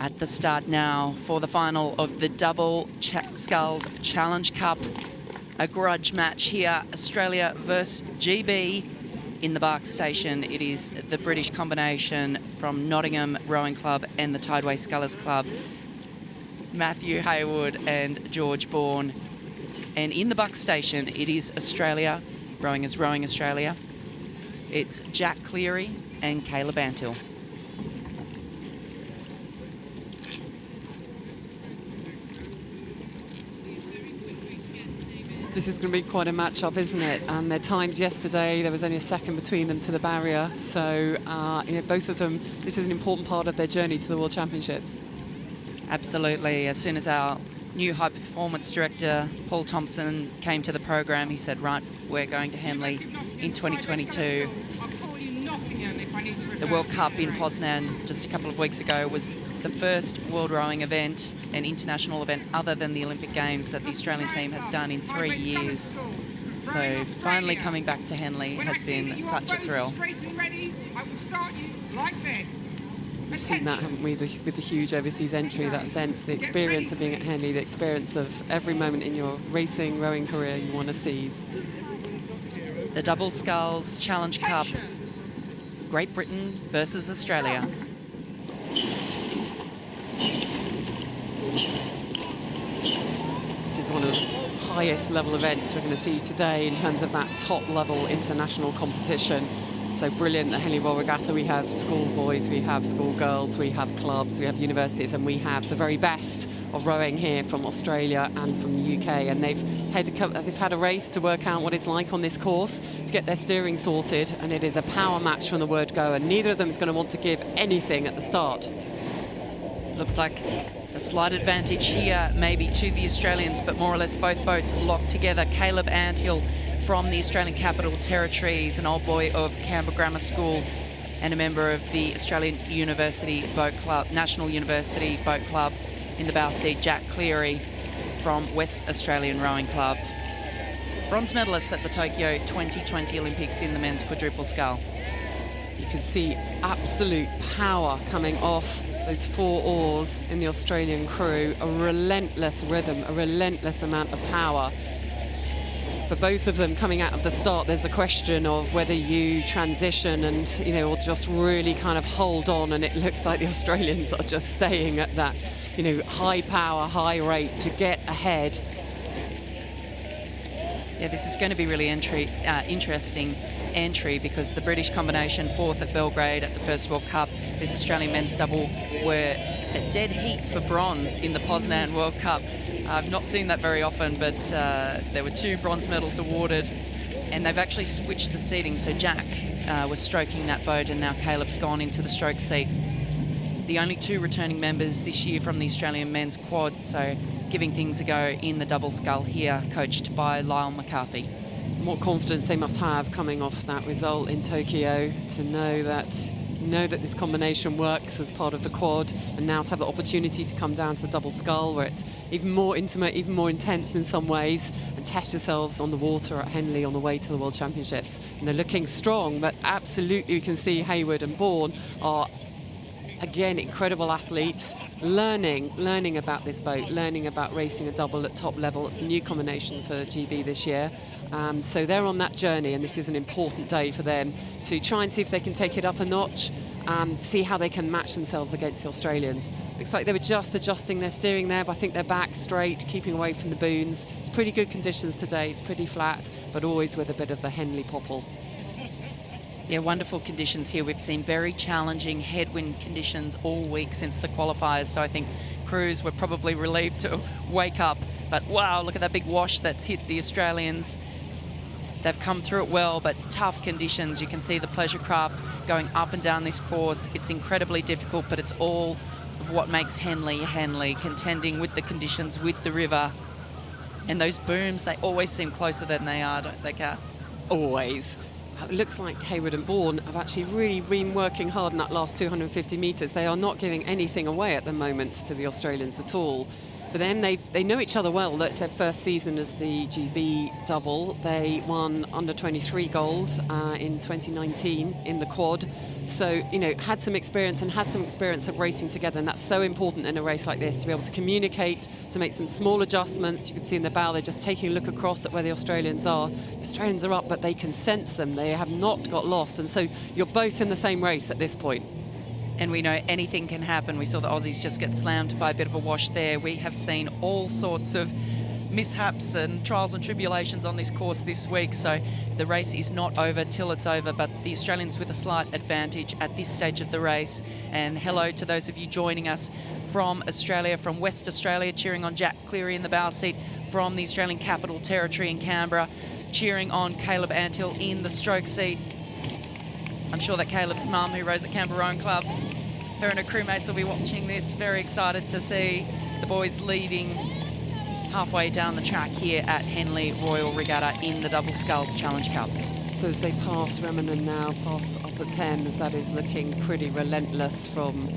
At the start now for the final of the Double Sculls Challenge Cup. A grudge match here, Australia versus GB. In the Bark Station, it is the British combination from Nottingham Rowing Club and the Tideway Scullers Club, Matthew Haywood and George Bourne. And in the Buck Station, it is Australia, rowing as Rowing Australia. It's Jack Cleary and Caleb Antill. This is going to be quite a match-up, isn't it? And their times yesterday, there was only a second between them to the barrier. So, you know, both of them, this is an important part of their journey to the World Championships. Absolutely. As soon as our new high performance director, Paul Thompson, came to the program, he said, right, we're going to Henley in 2022. The World Cup in Poznan just a couple of weeks ago was the first world rowing event, an international event other than the Olympic Games, that the Australian team has done in 3 years. So finally coming back to Henley has been such a thrill. We've seen that, haven't we, with the huge overseas entry, that sense, the experience of being at Henley, the experience of every moment in your racing, rowing career you want to seize. The Double Sculls Challenge Cup, Great Britain versus Australia. This is one of the highest level events we're going to see today in terms of that top level international competition. So brilliant at Henley Royal Regatta. We have schoolboys, we have schoolgirls, we have clubs, we have universities, and we have the very best of rowing here from Australia and from the UK. And they've had a race to work out what it's like on this course to get their steering sorted, and it is a power match from the word go, and neither of them is going to want to give anything at the start. Looks like a slight advantage here maybe to the Australians, but more or less both boats locked together. Caleb Antill from the Australian Capital Territories, an old boy of Canberra Grammar School and a member of the Australian University Boat Club, National University Boat Club in the bow seat. Jack Cleary from West Australian Rowing Club. Bronze medalists at the Tokyo 2020 Olympics in the men's quadruple scull. You can see absolute power coming off those 4 oars in the Australian crew, a relentless rhythm, a relentless amount of power. For both of them coming out of the start, there's a question of whether you transition and, you know, or just really kind of hold on, and it looks like the Australians are just staying at that, you know, high power, high rate to get ahead. Yeah, this is going to be really interesting entry, because the British combination 4th at Belgrade at the first World Cup, this Australian men's double were a dead heat for bronze in the Poznan World Cup. I've not seen that very often, but there were 2 bronze medals awarded, and they've actually switched the seating. So Jack was stroking that boat, and now Caleb's gone into the stroke seat. The only 2 returning members this year from the Australian men's quad, so giving things a go in the double scull here, coached by Lyle McCarthy. What confidence they must have coming off that result in Tokyo, to know that this combination works as part of the quad, and now to have the opportunity to come down to the double scull, where it's even more intimate, even more intense in some ways, and test yourselves on the water at Henley on the way to the World Championships. And they're looking strong, but absolutely you can see Haywood and Bourne are, again, incredible athletes, learning about this boat, learning about racing a double at top level. It's a new combination for GB this year. So they're on that journey, and this is an important day for them to try and see if they can take it up a notch and see how they can match themselves against the Australians. Looks like they were just adjusting their steering there, but I think they're back straight, keeping away from the booms. It's pretty good conditions today. It's pretty flat, but always with a bit of the Henley popple. Yeah, wonderful conditions here. We've seen very challenging headwind conditions all week since the qualifiers, so I think crews were probably relieved to wake up. But wow, look at that big wash that's hit the Australians. They've come through it well, but tough conditions. You can see the pleasure craft going up and down this course. It's incredibly difficult, but it's all of what makes Henley, contending with the conditions, with the river. And those booms, they always seem closer than they are, don't they, Kat? Always. It looks like Haywood and Bourne have actually really been working hard in that last 250 metres. They are not giving anything away at the moment to the Australians at all. For them, they know each other well. That's their first season as the GB double. They won under-23 gold in 2019 in the quad. So, you know, had some experience of racing together, and that's so important in a race like this, to be able to communicate, to make some small adjustments. You can see in the bow, they're just taking a look across at where the Australians are. The Australians are up, but they can sense them. They have not got lost, and so you're both in the same race at this point. And we know anything can happen. We saw the Aussies just get slammed by a bit of a wash there. We have seen all sorts of mishaps and trials and tribulations on this course this week, so the race is not over till it's over, but the Australians with a slight advantage at this stage of the race. And hello to those of you joining us from Australia, from West Australia, cheering on Jack Cleary in the bow seat, from the Australian Capital Territory in Canberra, cheering on Caleb Antill in the stroke seat. I'm sure that Caleb's mum, who rows at Canberra Rowing Club, her and her crewmates will be watching this, very excited to see the boys leading halfway down the track here at Henley Royal Regatta in the Double Sculls Challenge Cup. So as they pass Remen now, pass Upper Thames, that is looking pretty relentless from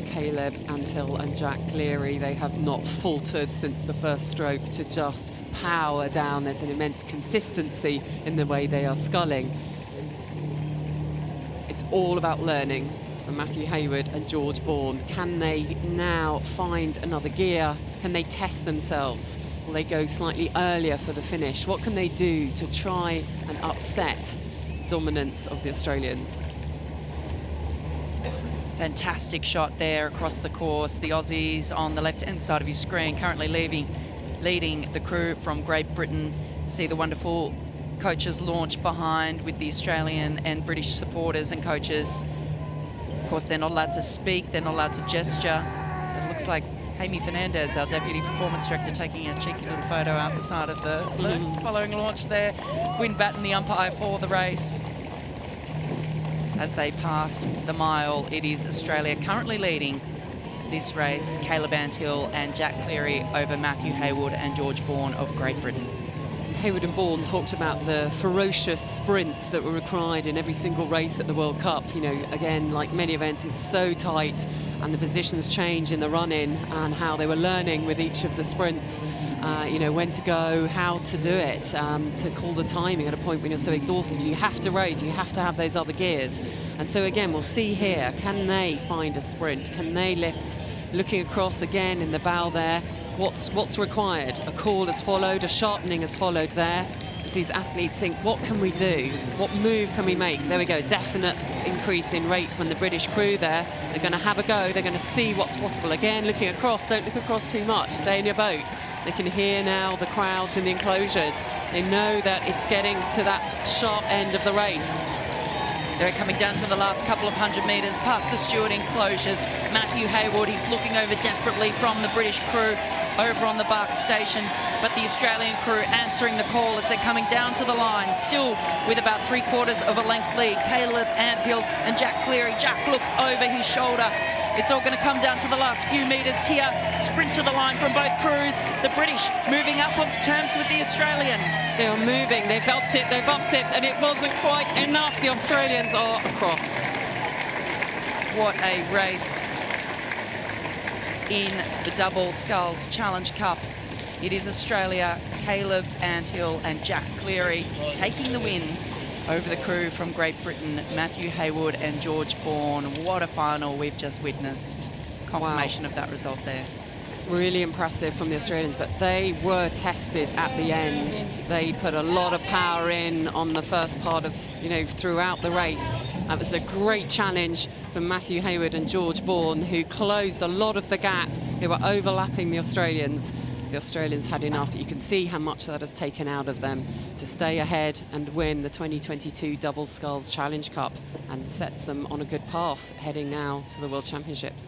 Caleb Antill and Jack Cleary. They have not faltered since the first stroke to just power down. There's an immense consistency in the way they are sculling. It's all about learning from Matthew Haywood and George Bourne. Can they now find another gear? Can they test themselves? Will they go slightly earlier for the finish? What can they do to try and upset dominance of the Australians? Fantastic shot there across the course. The Aussies on the left-hand side of your screen, currently leading the crew from Great Britain. See the wonderful coaches launch behind with the Australian and British supporters and coaches. Of course, they're not allowed to speak, they're not allowed to gesture. It looks like Amy Fernandez, our Deputy Performance Director, taking a cheeky little photo out the side of the following launch there. Gwyn Batten, the umpire for the race. As they pass the mile, it is Australia currently leading this race. Caleb Antill and Jack Cleary over Matthew Haywood and George Bourne of Great Britain. Haywood and Bourne talked about the ferocious sprints that were required in every single race at the World Cup. You know, again, like many events, it's so tight, and the positions change in the run-in, and how they were learning with each of the sprints, you know, when to go, how to do it, to call the timing at a point when you're so exhausted. You have to race, you have to have those other gears. And so again, we'll see here, can they find a sprint? Can they lift? Looking across again in the bow there, what's required? A call has followed, a sharpening has followed there. As these athletes think, what can we do? What move can we make? There we go, definite increase in rate from the British crew there. They're going to have a go, they're going to see what's possible. Again, looking across, don't look across too much, stay in your boat. They can hear now the crowds in the enclosures. They know that it's getting to that sharp end of the race. They're coming down to the last couple of 100 metres past the steward enclosures. Matthew Haywood, he's looking over desperately from the British crew over on the Bark station, but the Australian crew answering the call as they're coming down to the line, still with about 3/4 of a length lead. Caleb Antill and Jack Cleary. Jack looks over his shoulder. It's all going to come down to the last few metres here. Sprint to the line from both crews. The British moving up onto terms with the Australians. They are moving, they've upped it, and it wasn't quite enough. The Australians are across. What a race in the Double Sculls Challenge Cup. It is Australia, Caleb Antill and Jack Cleary taking the win over the crew from Great Britain, Matthew Haywood and George Bourne. What a final we've just witnessed. Confirmation of that result there. Really impressive from the Australians, but they were tested at the end. They put a lot of power in on the first part of, you know, throughout the race. That was a great challenge from Matthew Haywood and George Bourne, who closed a lot of the gap. They were overlapping the Australians. The Australians had enough, but you can see how much that has taken out of them to stay ahead and win the 2022 Double Sculls Challenge Cup, and sets them on a good path heading now to the World Championships.